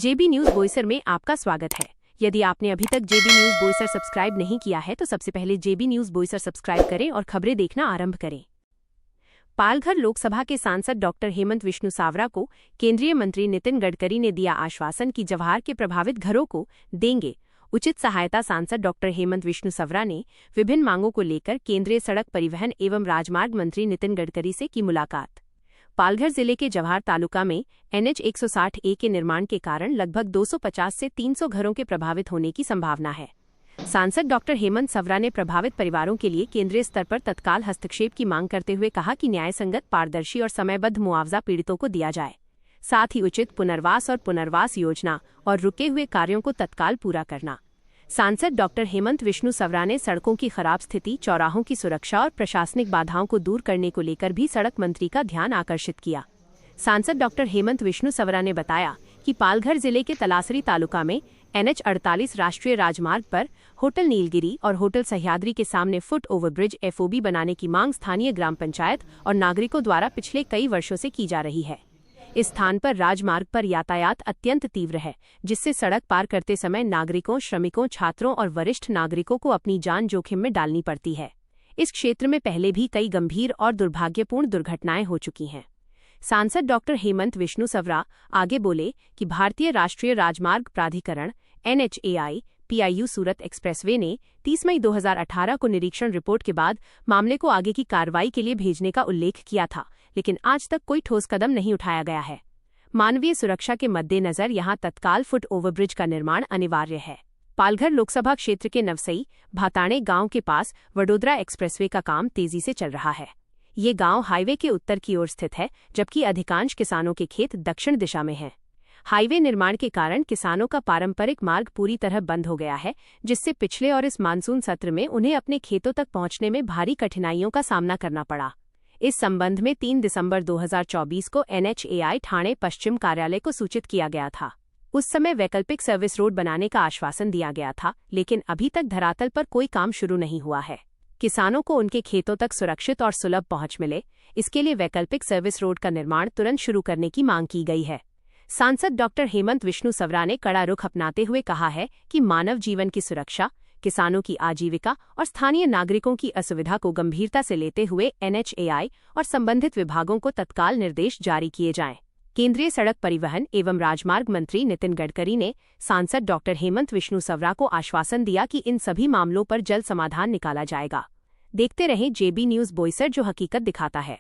जेबी news Boisar में आपका स्वागत है। यदि आपने अभी तक जेबी न्यूज बोईसर सब्सक्राइब नहीं किया है तो सबसे पहले जेबी न्यूज बोईसर सब्सक्राइब करें और खबरें देखना आरंभ करें। पालघर लोकसभा के सांसद डॉक्टर हेमंत विष्णु सावरा को केंद्रीय मंत्री नितिन गडकरी ने दिया आश्वासन कि जवाहर के प्रभावित घरों को देंगे उचित सहायता। सांसद डॉक्टर हेमंत विष्णु सावरा ने विभिन्न मांगों को लेकर केंद्रीय सड़क परिवहन एवं राजमार्ग मंत्री नितिन गडकरी से की मुलाकात। पालघर जिले के जवाहर तालुका में NH 160A के निर्माण के कारण लगभग 250 से 300 घरों के प्रभावित होने की संभावना है। सांसद डॉक्टर हेमंत सावरा ने प्रभावित परिवारों के लिए केंद्रीय स्तर पर तत्काल हस्तक्षेप की मांग करते हुए कहा कि न्यायसंगत, पारदर्शी और समयबद्ध मुआवजा पीड़ितों को दिया जाए, साथ ही उचित पुनर्वास और पुनर्वास योजना और रुके हुए कार्यों को तत्काल पूरा करना। सांसद डॉक्टर हेमंत विष्णु सावरा ने सड़कों की खराब स्थिति, चौराहों की सुरक्षा और प्रशासनिक बाधाओं को दूर करने को लेकर भी सड़क मंत्री का ध्यान आकर्षित किया। सांसद डॉक्टर हेमंत विष्णु सावरा ने बताया कि पालघर जिले के तलासरी तालुका में NH 48 राष्ट्रीय राजमार्ग पर होटल नीलगिरी और होटल सह्याद्री के सामने फुट ओवरब्रिज FOB बनाने की मांग स्थानीय ग्राम पंचायत और नागरिकों द्वारा पिछले कई वर्षों से की जा रही है। इस स्थान पर राजमार्ग पर यातायात अत्यंत तीव्र है, जिससे सड़क पार करते समय नागरिकों, श्रमिकों, छात्रों और वरिष्ठ नागरिकों को अपनी जान जोखिम में डालनी पड़ती है। इस क्षेत्र में पहले भी कई गंभीर और दुर्भाग्यपूर्ण दुर्घटनाएं हो चुकी हैं। सांसद डॉक्टर हेमंत विष्णु सावरा आगे बोले कि भारतीय राष्ट्रीय राजमार्ग प्राधिकरण NHAI PIU सूरत एक्सप्रेसवे ने 30 मई 2018 को निरीक्षण रिपोर्ट के बाद मामले को आगे की कार्रवाई के लिए भेजने का उल्लेख किया था, लेकिन आज तक कोई ठोस कदम नहीं उठाया गया है। मानवीय सुरक्षा के मद्देनजर यहां तत्काल फुट ओवरब्रिज का निर्माण अनिवार्य है। पालघर लोकसभा क्षेत्र के नवसई भाताणे गांव के पास वडोदरा एक्सप्रेसवे का काम तेजी से चल रहा है। ये गांव हाईवे के उत्तर की ओर स्थित है, जबकि अधिकांश किसानों के खेत दक्षिण दिशा में हैं। हाईवे निर्माण के कारण किसानों का पारंपरिक मार्ग पूरी तरह बंद हो गया है, जिससे पिछले और इस मानसून सत्र में उन्हें अपने खेतों तक पहुंचने में भारी कठिनाइयों का सामना करना पड़ा। इस संबंध में 3 दिसंबर 2024 को NHAI ठाणे पश्चिम कार्यालय को सूचित किया गया था। उस समय वैकल्पिक सर्विस रोड बनाने का आश्वासन दिया गया था, लेकिन अभी तक धरातल पर कोई काम शुरू नहीं हुआ है। किसानों को उनके खेतों तक सुरक्षित और सुलभ पहुंच मिले, इसके लिए वैकल्पिक सर्विस रोड का निर्माण तुरंत शुरू करने की मांग की गई है। सांसद डॉक्टर हेमंत विष्णु सावरा ने कड़ा रुख अपनाते हुए कहा है कि मानव जीवन की सुरक्षा, किसानों की आजीविका और स्थानीय नागरिकों की असुविधा को गंभीरता से लेते हुए NHAI और संबंधित विभागों को तत्काल निर्देश जारी किए जाएं। केंद्रीय सड़क परिवहन एवं राजमार्ग मंत्री नितिन गडकरी ने सांसद डॉक्टर हेमंत विष्णु सावरा को आश्वासन दिया कि इन सभी मामलों पर जल्द समाधान निकाला जाएगा। देखते रहें जेबी न्यूज बोईसर, जो हकीकत दिखाता है।